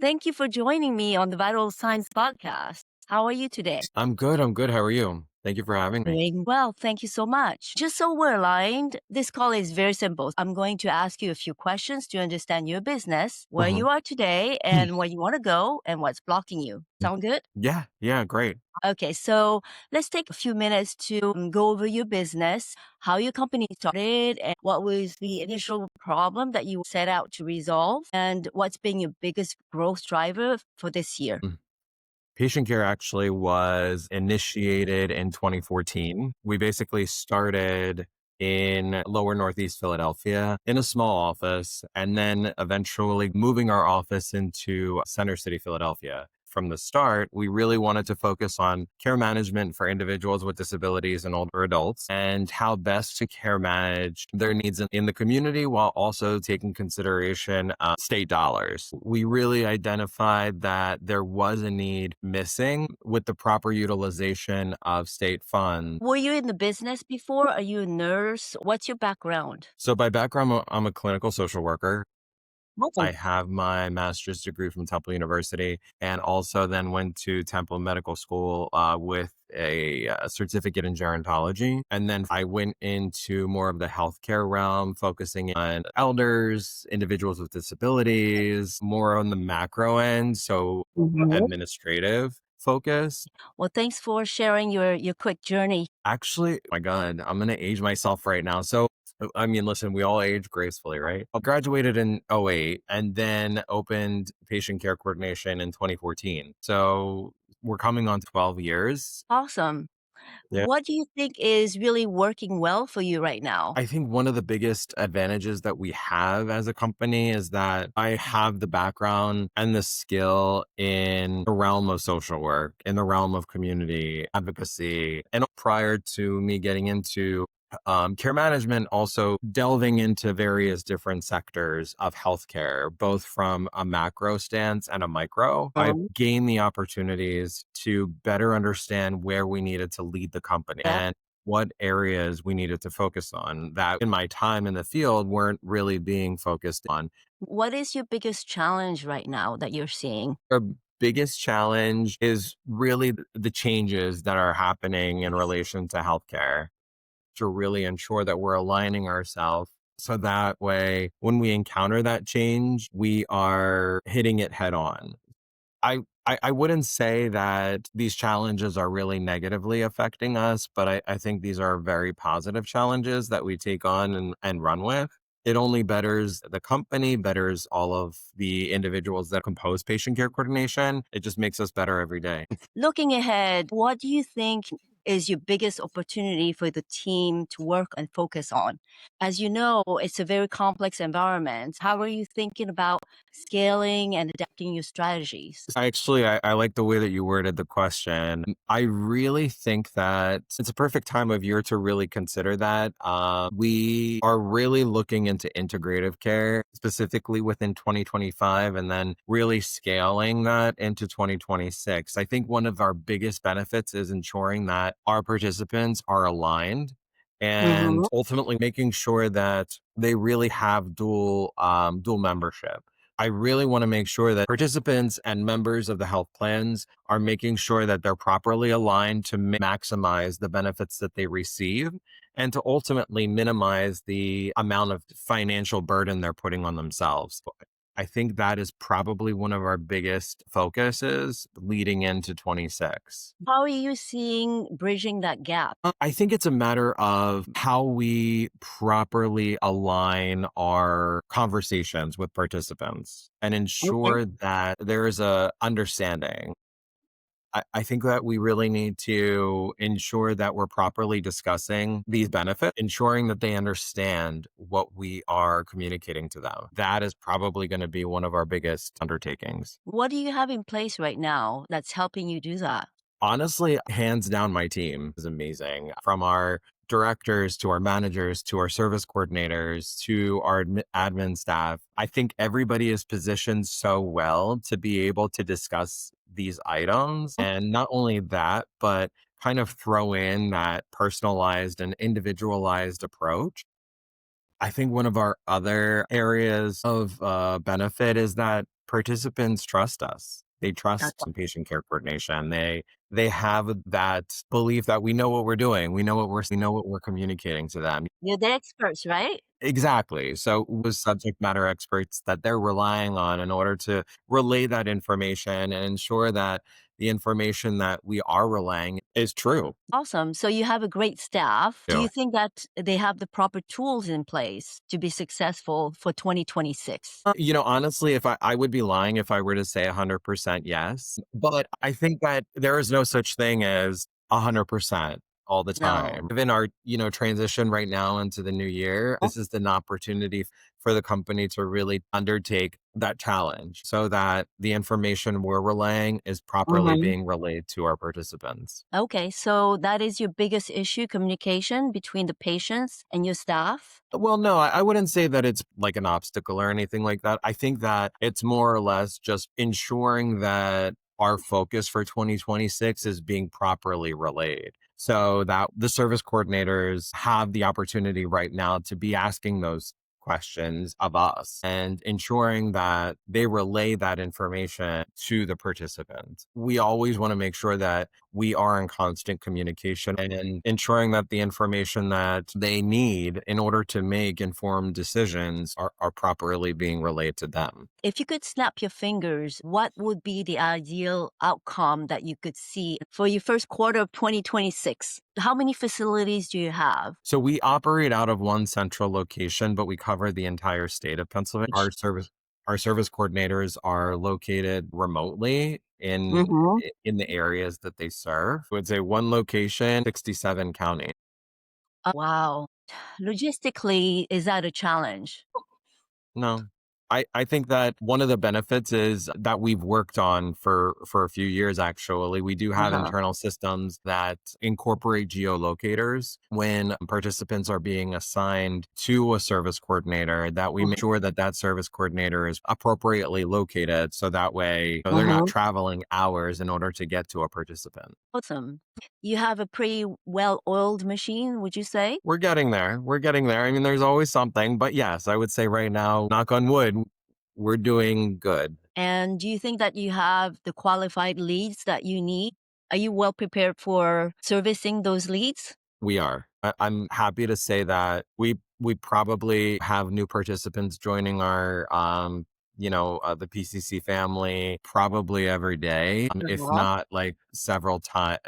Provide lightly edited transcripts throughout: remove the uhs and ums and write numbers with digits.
Thank you for joining me on the Vital Signs podcast. How are you today? I'm good. I'm good. How are you? Thank you for having me. Doing well. Thank you so much. Just so we're aligned, this call is very simple. I'm going to ask you a few questions to understand your business, where Mhm. you are today, and where you want to go, and what's blocking you. Sound good? Yeah, yeah, great. Okay, so let's take a few minutes to go over your business, how your company started, and what was the initial problem that you set out to resolve, and what's been your biggest growth driver for this year. Mm. Patient care actually was initiated in 2014. We basically started in lower Northeast Philadelphia in a small office, and then eventually moving our office into Center City, Philadelphia. From the start, we really wanted to focus on care management for individuals with disabilities and older adults and how best to care manage their needs in the community while also taking consideration of state dollars. We really identified that there was a need missing with the proper utilization of state funds. Were you in the business before? Are you a nurse? What's your background? So by background, I'm a clinical social worker. I Awesome. have my master's degree from Temple University and also then went to Temple Medical School with a certificate in gerontology. And then I went into more of the healthcare realm, focusing on elders, individuals with disabilities, more on the macro end. So Mhm. administrative focus. Well, thanks for sharing your quick journey. Actually, my God, I'm going to age myself right now. So, I mean, listen, we all age gracefully, right? I graduated in '08 and then opened patient care coordination in 2014. So we're coming on 12 years. Awesome. Yeah. What do you think is really working well for you right now? I think one of the biggest advantages that we have as a company is that I have the background and the skill in the realm of social work, in the realm of community advocacy. And prior to me getting into care management, also delving into various different sectors of healthcare, both from a macro stance and a micro. I've gained the opportunities to better understand where we needed to lead the company Yeah. and what areas we needed to focus on that in my time in the field weren't really being focused on. What is your biggest challenge right now that you're seeing? Our biggest challenge is really the changes that are happening in relation to healthcare to really ensure that we're aligning ourselves so that way when we encounter that change, we are hitting it head on. I wouldn't say that these challenges are really negatively affecting us, but I think these are very positive challenges that we take on and run with. It only betters the company, betters all of the individuals that compose patient care coordination. It just makes us better every day. Looking ahead, what do you think is your biggest opportunity for the team to work and focus on? As you know, it's a very complex environment. How are you thinking about scaling and adapting your strategies? I like the way that you worded the question. I really think that it's a perfect time of year to really consider that. We are really looking into integrative care, specifically within 2025, and then really scaling that into 2026. I think one of our biggest benefits is ensuring that our participants are aligned and Mhm. ultimately making sure that they really have dual membership. I really want to make sure that participants and members of the health plans are making sure that they're properly aligned to maximize the benefits that they receive and to ultimately minimize the amount of financial burden they're putting on themselves. I think that is probably one of our biggest focuses leading into 26. How are you seeing bridging that gap? I think it's a matter of how we properly align our conversations with participants and Okay. ensure that there is a understanding. I think that we really need to ensure that we're properly discussing these benefits, ensuring that they understand what we are communicating to them. That is probably going to be one of our biggest undertakings. What do you have in place right now that's helping you do that? Honestly, hands down, my team is amazing. From our directors to our managers to our service coordinators to our admin staff. I think everybody is positioned so well to be able to discuss these items. And not only that, but kind of throw in that personalized and individualized approach. I think one of our other areas of benefit is that Participants trust us. They trust in patient care coordination. They have that belief that we know what we're doing. We know what we're communicating to them. You're the experts, right? Exactly. So with subject matter experts that they're relying on in order to relay that information and ensure that the information that we are relaying is true. Awesome. So you have a great staff. Do Yeah. you think that they have the proper tools in place to be successful for 2026? Honestly, if I would be lying if I were to say 100% yes, but I think that there is no such thing as 100% all the No. time. Given our, transition right now into the new year, this is an opportunity for the company to really undertake that challenge so that the information we're relaying is properly Mhm. being relayed to our participants. Okay, so that is your biggest issue, communication between the patients and your staff? Well, no, I wouldn't say that it's like an obstacle or anything like that. I think that it's more or less just ensuring that our focus for 2026 is being properly relayed so that the service coordinators have the opportunity right now to be asking those questions of us and ensuring that they relay that information to the participants. We always want to make sure that we are in constant communication and ensuring that the information that they need in order to make informed decisions are properly being relayed to them. If you could snap your fingers, what would be the ideal outcome that you could see for your first quarter of 2026? How many facilities do you have? So we operate out of one central location, but we cover the entire state of Pennsylvania. Our service coordinators are located remotely Mhm. in the areas that they serve. I would say one location, 67 counties. Wow. Logistically, is that a challenge? No. I think that one of the benefits is that we've worked on for a few years actually. We do have Uh-huh. internal systems that incorporate geolocators when participants are being assigned to a service coordinator, that we make sure that that service coordinator is appropriately located so that way they're not Mhm. traveling hours in order to get to a participant. Awesome. You have a pretty well-oiled machine, would you say? We're getting there. We're getting there. I mean, there's always something, but yes, I would say right now, knock on wood, we're doing good. And do you think that you have the qualified leads that you need? Are you well prepared for servicing those leads? We are. I'm happy to say that we probably have new participants joining our the PCC family probably every day, if Uh-huh. not like several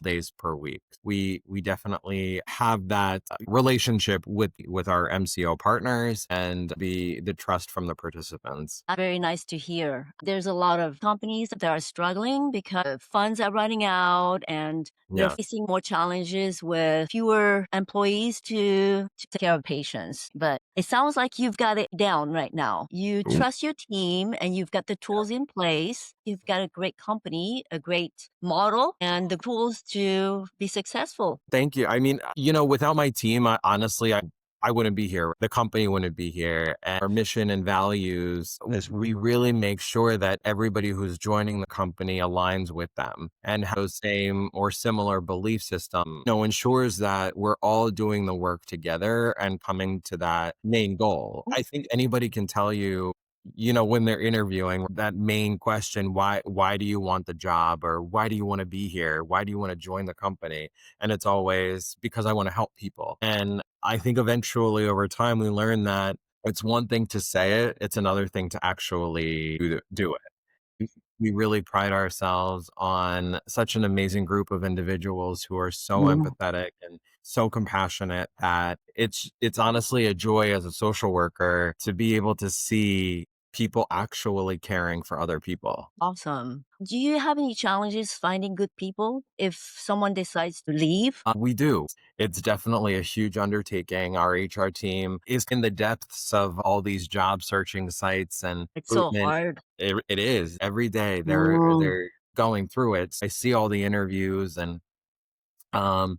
days per week. We definitely have that relationship with our MCO partners and the trust from the participants. Very nice to hear. There's a lot of companies that are struggling because funds are running out and they're Yeah. facing more challenges with fewer employees to take care of patients. But it sounds like you've got it down right now. You trust your team and you've got the tools in place. You've got a great company, a great model, and the tools to be successful. Thank you. I mean, without my team, honestly, I wouldn't be here. The company wouldn't be here. And our mission and values is we really make sure that everybody who's joining the company aligns with them and has those same or similar belief system, ensures that we're all doing the work together and coming to that main goal. I think anybody can tell you, when they're interviewing that main question, why do you want the job or why do you want to be here? Why do you want to join the company? And it's always because I want to help people. And I think eventually over time, we learn that it's one thing to say it, it's another thing to actually do it. We really pride ourselves on such an amazing group of individuals who are so Mhm. empathetic and so compassionate that it's honestly a joy as a social worker to be able to see people actually caring for other people. Awesome. Do you have any challenges finding good people if someone decides to leave? We do. It's definitely a huge undertaking. Our HR team is in the depths of all these job searching sites and It's so recruitment. hard. It is every day. Mm, They're going through it. I see all the interviews and um,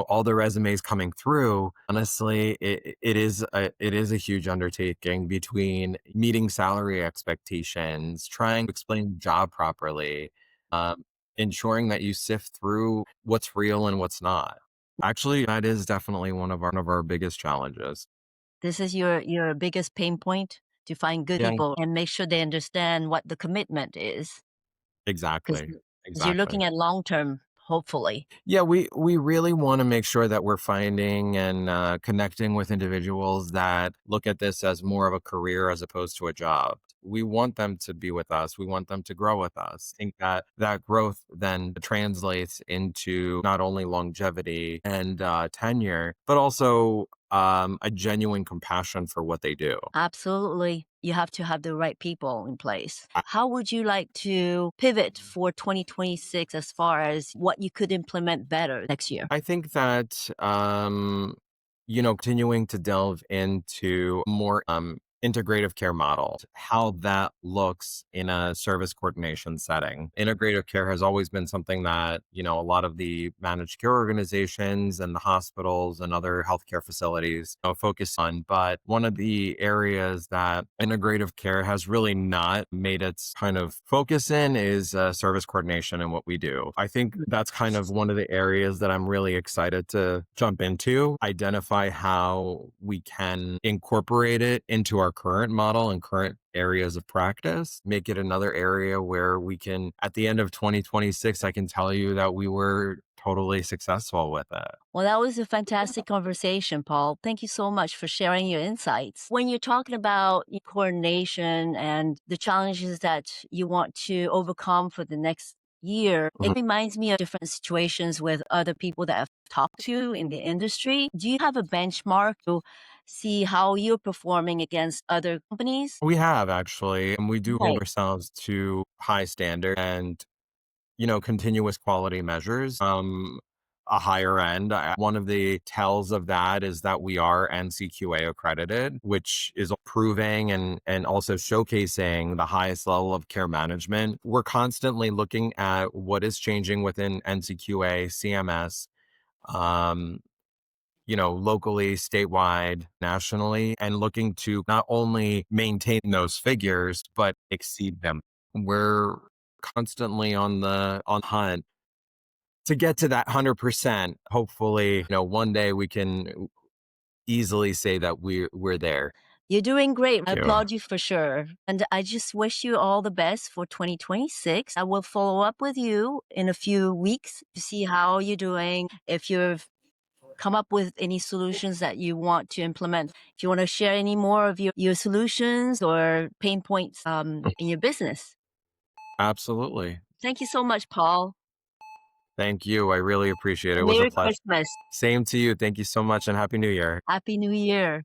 all the resumes coming through. Honestly, it is a huge undertaking between meeting salary expectations, trying to explain the job properly, um, ensuring that you sift through what's real and what's not. Actually, that is definitely one of our biggest challenges. this is your biggest pain point? to find good Yeah, people and make sure they understand what the commitment is. Because exactly. you're Exactly. looking at long term, hopefully. Yeah, we really want to make sure that we're finding and connecting with individuals that look at this as more of a career as opposed to a job. We want them to be with us. We want them to grow with us. I think that that growth then translates into not only longevity and tenure, but also a genuine compassion for what they do. Absolutely. You have to have the right people in place. How would you like to pivot for 2026 as far as what you could implement better next year? I think that, continuing to delve into more integrative care model, how that looks in a service coordination setting. Integrative care has always been something that, a lot of the managed care organizations and the hospitals and other healthcare facilities focus on. But one of the areas that integrative care has really not made its kind of focus in is service coordination and what we do. I think that's kind of one of the areas that I'm really excited to jump into, identify how we can incorporate it into our current model and current areas of practice, make it another area where we can, at the end of 2026, I can tell you that we were totally successful with it. Well, that was a fantastic conversation, Paul. Thank you so much for sharing your insights. When you're talking about coordination and the challenges that you want to overcome for the next year, it Mhm. reminds me of different situations with other people that I've talked to in the industry. Do you have a benchmark to see how you're performing against other companies? We have actually, and we do hold Right. ourselves to high standard and continuous quality measures, a higher end. One of the tells of that is that we are NCQA accredited, which is proving and also showcasing the highest level of care management. We're constantly looking at what is changing within NCQA, CMS, um, locally, statewide, nationally, and looking to not only maintain those figures, but exceed them. We're constantly on hunt to get to that 100%. Hopefully, one day we can easily say that we're there. You're doing great. I Thank you. applaud you for sure. And I just wish you all the best for 2026. I will follow up with you in a few weeks to see how you're doing. If you've come up with any solutions that you want to implement, if you want to share any more of your solutions or pain points in your business. Absolutely. Thank you so much, Paul. Thank you. I really appreciate it. It was a Merry pleasure. Christmas. Same to you. Thank you so much and Happy New Year. Happy New Year.